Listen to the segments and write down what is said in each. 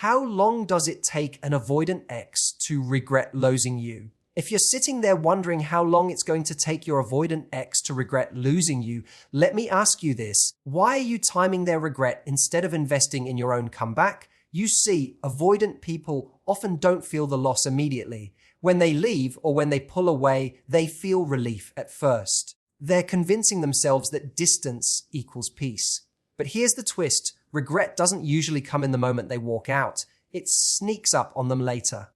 How long does it take an avoidant ex to regret losing you? If you're sitting there wondering how long it's going to take your avoidant ex to regret losing you, let me ask you this. Why are you timing their regret instead of investing in your own comeback? You see, avoidant people often don't feel the loss immediately. When they leave or when they pull away, they feel relief at first. They're convincing themselves that distance equals peace. But here's the twist. Regret doesn't usually come in the moment they walk out. It sneaks up on them later.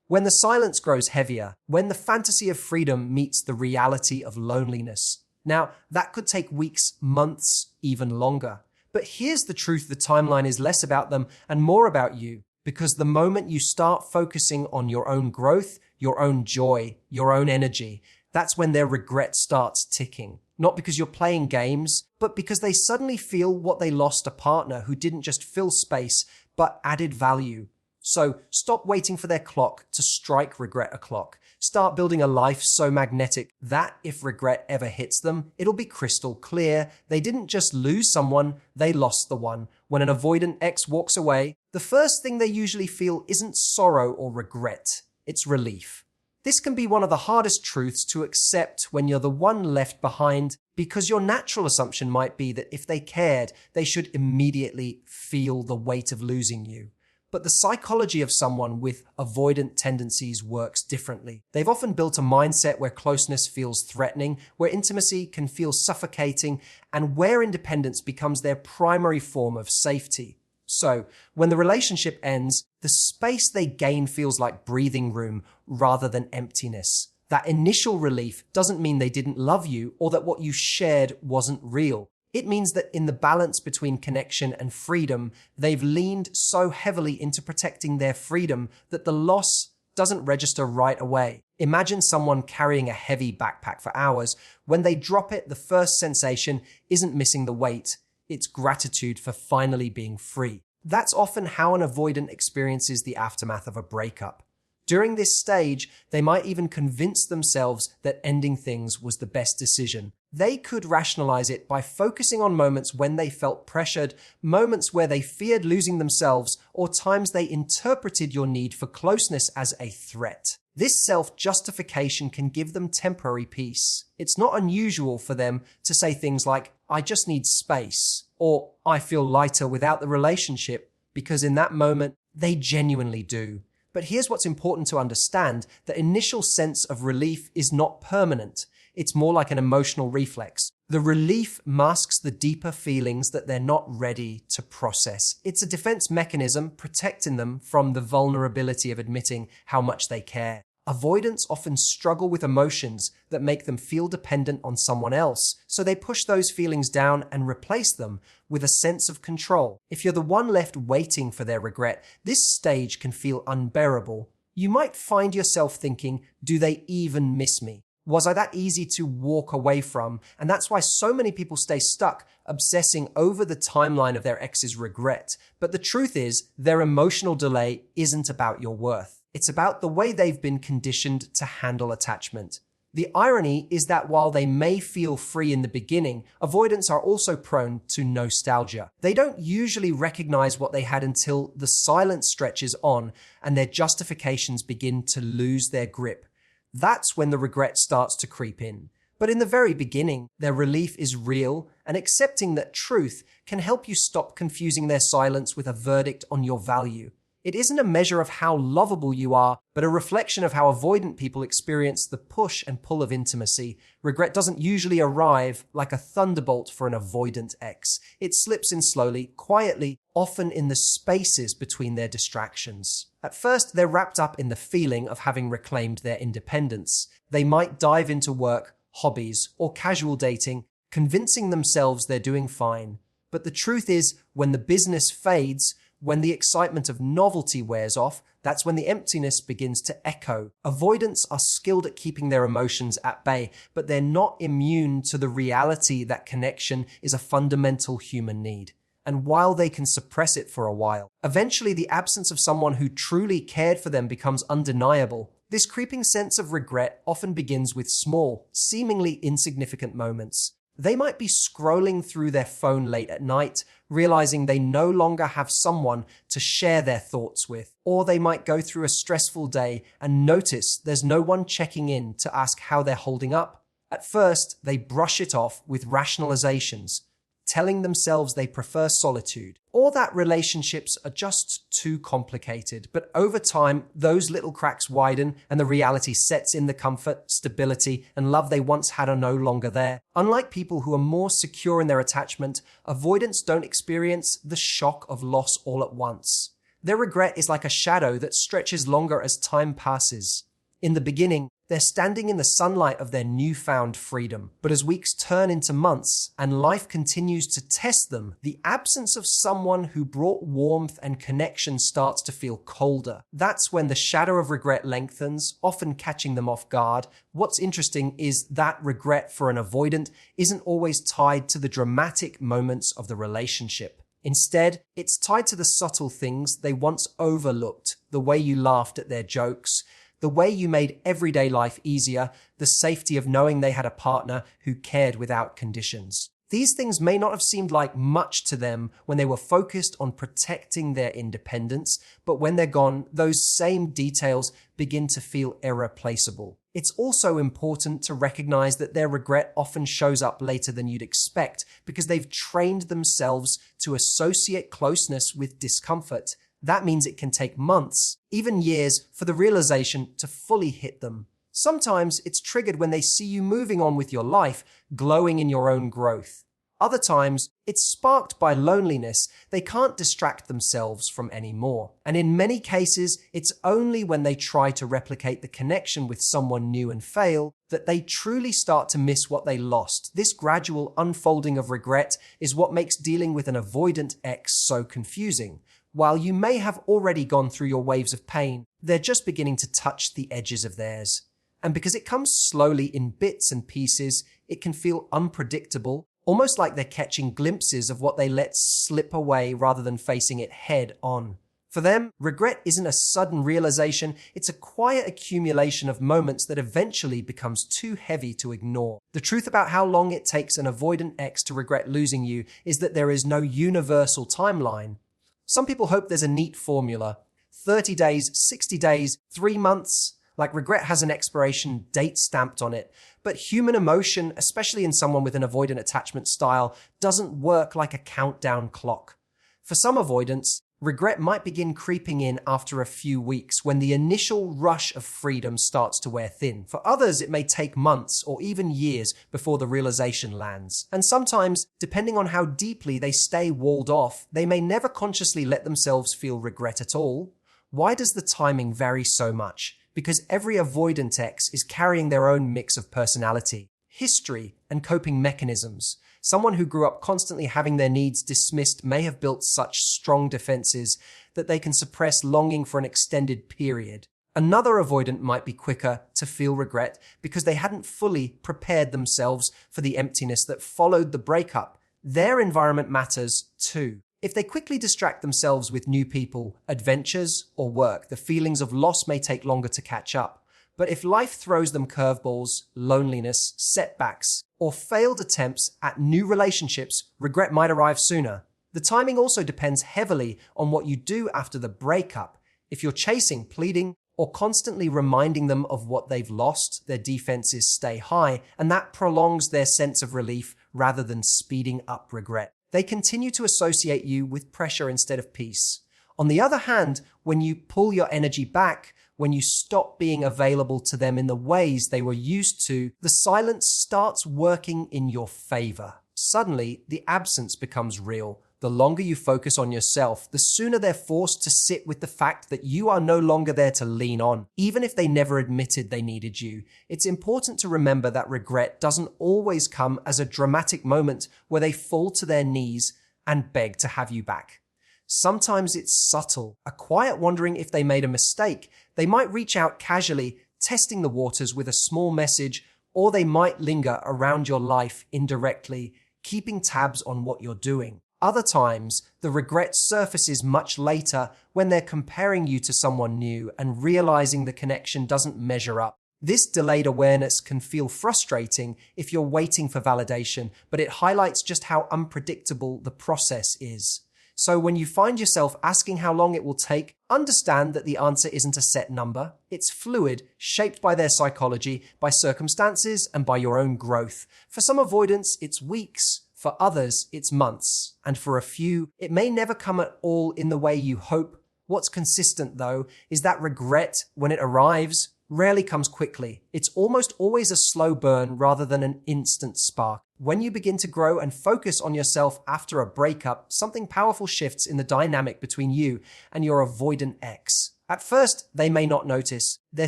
When the silence grows heavier, when the fantasy of freedom meets the reality of loneliness. Now, that could take weeks, months, even longer. But here's the truth: the timeline is less about them and more about you. Because the moment you start focusing on your own growth, your own joy, your own energy, that's when their regret starts ticking. Not because you're playing games, but because they suddenly feel what they lost: a partner who didn't just fill space, but added value. So stop waiting for their clock to strike regret o'clock. Start building a life so magnetic that if regret ever hits them, it'll be crystal clear. They didn't just lose someone, they lost the one. When an avoidant ex walks away, the first thing they usually feel isn't sorrow or regret, it's relief. This can be one of the hardest truths to accept when you're the one left behind, because your natural assumption might be that if they cared, they should immediately feel the weight of losing you. But the psychology of someone with avoidant tendencies works differently. They've often built a mindset where closeness feels threatening, where intimacy can feel suffocating, and where independence becomes their primary form of safety. So, when the relationship ends, the space they gain feels like breathing room rather than emptiness. That initial relief doesn't mean they didn't love you or that what you shared wasn't real. It means that in the balance between connection and freedom, they've leaned so heavily into protecting their freedom that the loss doesn't register right away. Imagine someone carrying a heavy backpack for hours. When they drop it, the first sensation isn't missing the weight. It's gratitude for finally being free. That's often how an avoidant experiences the aftermath of a breakup. During this stage, they might even convince themselves that ending things was the best decision. They could rationalize it by focusing on moments when they felt pressured, moments where they feared losing themselves, or times they interpreted your need for closeness as a threat. This self-justification can give them temporary peace. It's not unusual for them to say things like, "I just need space," or "I feel lighter without the relationship," because in that moment, they genuinely do. But here's what's important to understand: the initial sense of relief is not permanent. It's more like an emotional reflex. The relief masks the deeper feelings that they're not ready to process. It's a defense mechanism protecting them from the vulnerability of admitting how much they care. Avoidants often struggle with emotions that make them feel dependent on someone else, so they push those feelings down and replace them with a sense of control. If you're the one left waiting for their regret, this stage can feel unbearable. You might find yourself thinking, "Do they even miss me? Was I that easy to walk away from?" And that's why so many people stay stuck, obsessing over the timeline of their ex's regret. But the truth is, their emotional delay isn't about your worth. It's about the way they've been conditioned to handle attachment. The irony is that while they may feel free in the beginning, avoidants are also prone to nostalgia. They don't usually recognize what they had until the silence stretches on and their justifications begin to lose their grip. That's when the regret starts to creep in. But in the very beginning, their relief is real, and accepting that truth can help you stop confusing their silence with a verdict on your value. It isn't a measure of how lovable you are, but a reflection of how avoidant people experience the push and pull of intimacy. Regret doesn't usually arrive like a thunderbolt for an avoidant ex. It slips in slowly, quietly, often in the spaces between their distractions. At first, they're wrapped up in the feeling of having reclaimed their independence. They might dive into work, hobbies, or casual dating, convincing themselves they're doing fine. But the truth is, when the business fades, when the excitement of novelty wears off, that's when the emptiness begins to echo. Avoidants are skilled at keeping their emotions at bay, but they're not immune to the reality that connection is a fundamental human need. And while they can suppress it for a while, eventually the absence of someone who truly cared for them becomes undeniable. This creeping sense of regret often begins with small, seemingly insignificant moments. They might be scrolling through their phone late at night, realizing they no longer have someone to share their thoughts with. Or they might go through a stressful day and notice there's no one checking in to ask how they're holding up. At first, they brush it off with rationalizations, telling themselves they prefer solitude, or that relationships are just too complicated. But over time, those little cracks widen and the reality sets in. The comfort, stability, and love they once had are no longer there. Unlike people who are more secure in their attachment, avoidants don't experience the shock of loss all at once. Their regret is like a shadow that stretches longer as time passes. In the beginning, they're standing in the sunlight of their newfound freedom. But as weeks turn into months and life continues to test them, the absence of someone who brought warmth and connection starts to feel colder. That's when the shadow of regret lengthens, often catching them off guard. What's interesting is that regret for an avoidant isn't always tied to the dramatic moments of the relationship. Instead, it's tied to the subtle things they once overlooked, the way you laughed at their jokes, the way you made everyday life easier, the safety of knowing they had a partner who cared without conditions. These things may not have seemed like much to them when they were focused on protecting their independence, but when they're gone, those same details begin to feel irreplaceable. It's also important to recognize that their regret often shows up later than you'd expect because they've trained themselves to associate closeness with discomfort. That means it can take months, even years, for the realization to fully hit them. Sometimes it's triggered when they see you moving on with your life, glowing in your own growth. Other times, it's sparked by loneliness they can't distract themselves from anymore. And in many cases, it's only when they try to replicate the connection with someone new and fail that they truly start to miss what they lost. This gradual unfolding of regret is what makes dealing with an avoidant ex so confusing. While you may have already gone through your waves of pain, they're just beginning to touch the edges of theirs. And because it comes slowly in bits and pieces, it can feel unpredictable, almost like they're catching glimpses of what they let slip away rather than facing it head on. For them, regret isn't a sudden realization, it's a quiet accumulation of moments that eventually becomes too heavy to ignore. The truth about how long it takes an avoidant ex to regret losing you is that there is no universal timeline. Some people hope there's a neat formula. 30 days, 60 days, 3 months. Like regret has an expiration date stamped on it. But human emotion, especially in someone with an avoidant attachment style, doesn't work like a countdown clock. For some avoidants, regret might begin creeping in after a few weeks when the initial rush of freedom starts to wear thin. For others, it may take months or even years before the realization lands. And sometimes, depending on how deeply they stay walled off, they may never consciously let themselves feel regret at all. Why does the timing vary so much? Because every avoidant ex is carrying their own mix of personality, history, and coping mechanisms. Someone who grew up constantly having their needs dismissed may have built such strong defenses that they can suppress longing for an extended period. Another avoidant might be quicker to feel regret because they hadn't fully prepared themselves for the emptiness that followed the breakup. Their environment matters too. If they quickly distract themselves with new people, adventures, or work, the feelings of loss may take longer to catch up. But if life throws them curveballs, loneliness, setbacks, or failed attempts at new relationships, regret might arrive sooner. The timing also depends heavily on what you do after the breakup. If you're chasing, pleading, or constantly reminding them of what they've lost, their defenses stay high, and that prolongs their sense of relief rather than speeding up regret. They continue to associate you with pressure instead of peace. On the other hand, when you pull your energy back, when you stop being available to them in the ways they were used to, the silence starts working in your favor. Suddenly, the absence becomes real. The longer you focus on yourself, the sooner they're forced to sit with the fact that you are no longer there to lean on, even if they never admitted they needed you. It's important to remember that regret doesn't always come as a dramatic moment where they fall to their knees and beg to have you back. Sometimes it's subtle, a quiet wondering if they made a mistake. They might reach out casually, testing the waters with a small message, or they might linger around your life indirectly, keeping tabs on what you're doing. Other times, the regret surfaces much later when they're comparing you to someone new and realizing the connection doesn't measure up. This delayed awareness can feel frustrating if you're waiting for validation, but it highlights just how unpredictable the process is. So when you find yourself asking how long it will take, understand that the answer isn't a set number. It's fluid, shaped by their psychology, by circumstances, and by your own growth. For some avoidants, it's weeks. For others, it's months. And for a few, it may never come at all in the way you hope. What's consistent, though, is that regret, when it arrives, rarely comes quickly. It's almost always a slow burn rather than an instant spark. When you begin to grow and focus on yourself after a breakup, something powerful shifts in the dynamic between you and your avoidant ex. At first, they may not notice. They're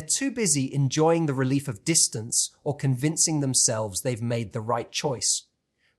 too busy enjoying the relief of distance or convincing themselves they've made the right choice.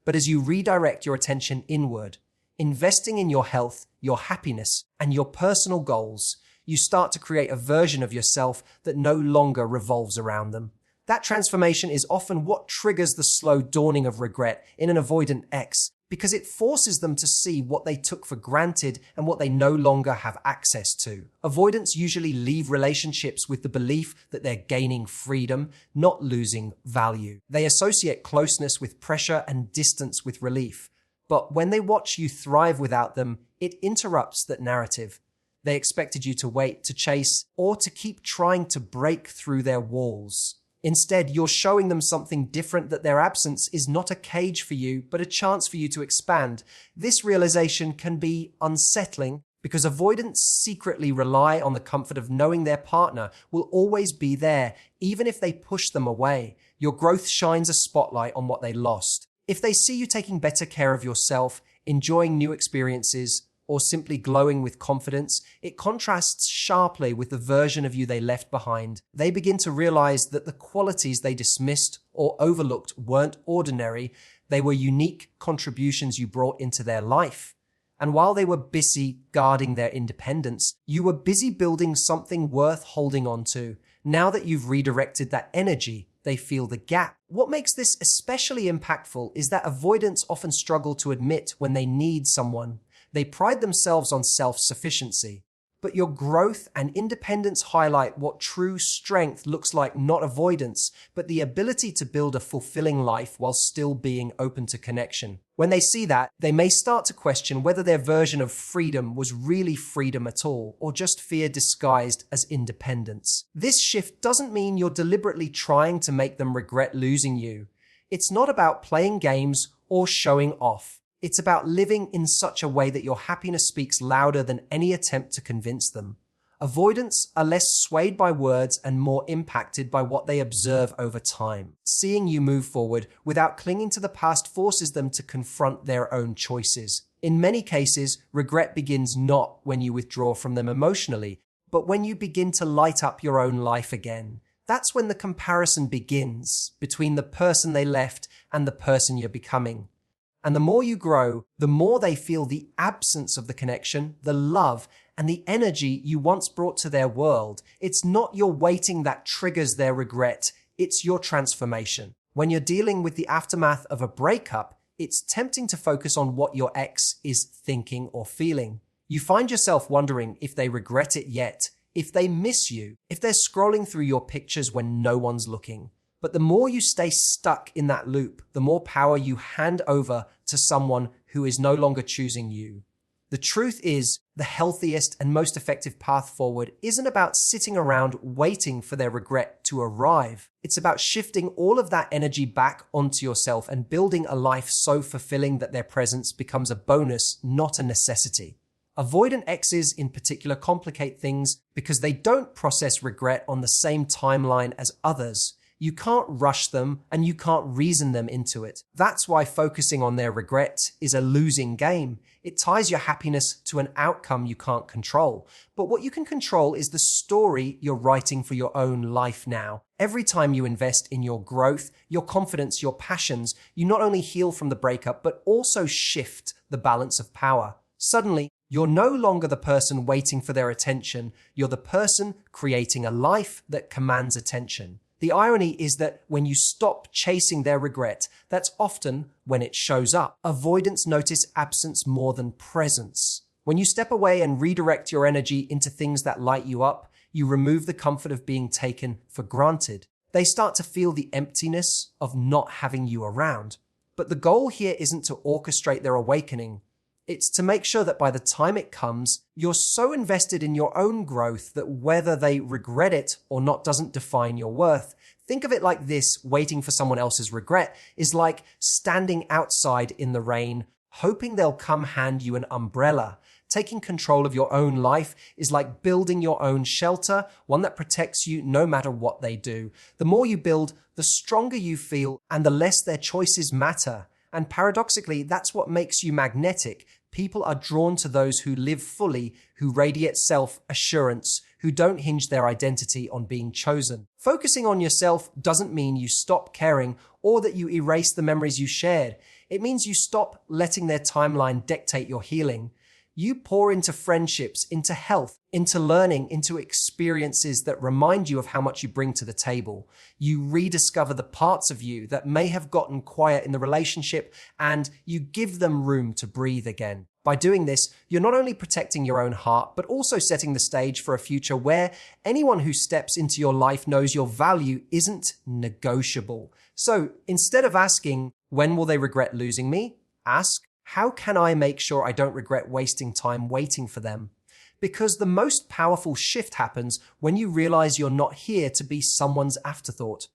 But as you redirect your attention inward, investing in your health, your happiness, and your personal goals, you start to create a version of yourself that no longer revolves around them. That transformation is often what triggers the slow dawning of regret in an avoidant ex, because it forces them to see what they took for granted and what they no longer have access to. Avoidants usually leave relationships with the belief that they're gaining freedom, not losing value. They associate closeness with pressure and distance with relief. But when they watch you thrive without them, it interrupts that narrative. They expected you to wait, to chase, or to keep trying to break through their walls. Instead, you're showing them something different, that their absence is not a cage for you, but a chance for you to expand. This realization can be unsettling because avoidants secretly rely on the comfort of knowing their partner will always be there, even if they push them away. Your growth shines a spotlight on what they lost. If they see you taking better care of yourself, enjoying new experiences, or simply glowing with confidence, it contrasts sharply with the version of you they left behind. They begin to realize that the qualities they dismissed or overlooked weren't ordinary. They were unique contributions you brought into their life. And while they were busy guarding their independence, you were busy building something worth holding on to. Now that you've redirected that energy, they feel the gap. What makes this especially impactful is that avoidants often struggle to admit when they need someone. They pride themselves on self-sufficiency. But your growth and independence highlight what true strength looks like, not avoidance, but the ability to build a fulfilling life while still being open to connection. When they see that, they may start to question whether their version of freedom was really freedom at all, or just fear disguised as independence. This shift doesn't mean you're deliberately trying to make them regret losing you. It's not about playing games or showing off. It's about living in such a way that your happiness speaks louder than any attempt to convince them. Avoidants are less swayed by words and more impacted by what they observe over time. Seeing you move forward without clinging to the past forces them to confront their own choices. In many cases, regret begins not when you withdraw from them emotionally, but when you begin to light up your own life again. That's when the comparison begins between the person they left and the person you're becoming. And the more you grow, the more they feel the absence of the connection, the love, and the energy you once brought to their world. It's not your waiting that triggers their regret, it's your transformation. When you're dealing with the aftermath of a breakup, it's tempting to focus on what your ex is thinking or feeling. You find yourself wondering if they regret it yet, if they miss you, if they're scrolling through your pictures when no one's looking. But the more you stay stuck in that loop, the more power you hand over to someone who is no longer choosing you. The truth is, the healthiest and most effective path forward isn't about sitting around waiting for their regret to arrive. It's about shifting all of that energy back onto yourself and building a life so fulfilling that their presence becomes a bonus, not a necessity. Avoidant exes in particular complicate things because they don't process regret on the same timeline as others. You can't rush them and you can't reason them into it. That's why focusing on their regret is a losing game. It ties your happiness to an outcome you can't control. But what you can control is the story you're writing for your own life now. Every time you invest in your growth, your confidence, your passions, you not only heal from the breakup, but also shift the balance of power. Suddenly, you're no longer the person waiting for their attention. You're the person creating a life that commands attention. The irony is that when you stop chasing their regret, that's often when it shows up. Avoidants notice absence more than presence. When you step away and redirect your energy into things that light you up, you remove the comfort of being taken for granted. They start to feel the emptiness of not having you around. But the goal here isn't to orchestrate their awakening. It's to make sure that by the time it comes, you're so invested in your own growth that whether they regret it or not doesn't define your worth. Think of it like this: waiting for someone else's regret is like standing outside in the rain, hoping they'll come hand you an umbrella. Taking control of your own life is like building your own shelter, one that protects you no matter what they do. The more you build, the stronger you feel and the less their choices matter. And paradoxically, that's what makes you magnetic. People are drawn to those who live fully, who radiate self-assurance, who don't hinge their identity on being chosen. Focusing on yourself doesn't mean you stop caring or that you erase the memories you shared. It means you stop letting their timeline dictate your healing. You pour into friendships, into health, into learning, into experiences that remind you of how much you bring to the table. You rediscover the parts of you that may have gotten quiet in the relationship, and you give them room to breathe again. By doing this, you're not only protecting your own heart, but also setting the stage for a future where anyone who steps into your life knows your value isn't negotiable. So instead of asking, when will they regret losing me? Ask, how can I make sure I don't regret wasting time waiting for them? Because the most powerful shift happens when you realize you're not here to be someone's afterthought.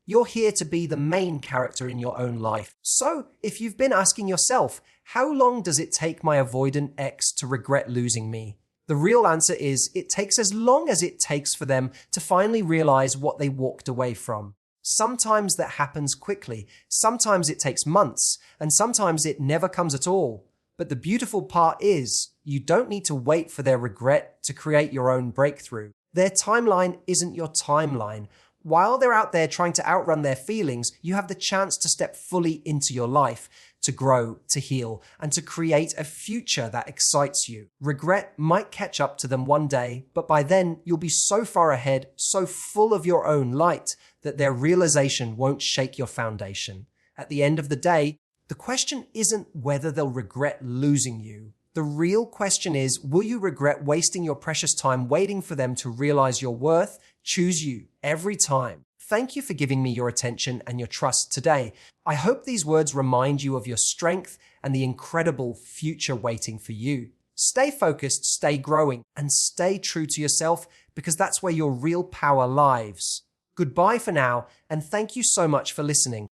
You're here to be the main character in your own life. So, if you've been asking yourself, how long does it take my avoidant ex to regret losing me? The real answer is, it takes as long as it takes for them to finally realize what they walked away from. Sometimes that happens quickly, sometimes it takes months, and sometimes it never comes at all. But the beautiful part is, you don't need to wait for their regret to create your own breakthrough. Their timeline isn't your timeline. While they're out there trying to outrun their feelings, you have the chance to step fully into your life, to grow, to heal, and to create a future that excites you. Regret might catch up to them one day, but by then you'll be so far ahead, so full of your own light, that their realization won't shake your foundation. At the end of the day, the question isn't whether they'll regret losing you. The real question is, will you regret wasting your precious time waiting for them to realize your worth, choose you every time? Thank you for giving me your attention and your trust today. I hope these words remind you of your strength and the incredible future waiting for you. Stay focused, stay growing, and stay true to yourself, because that's where your real power lies. Goodbye for now, and thank you so much for listening.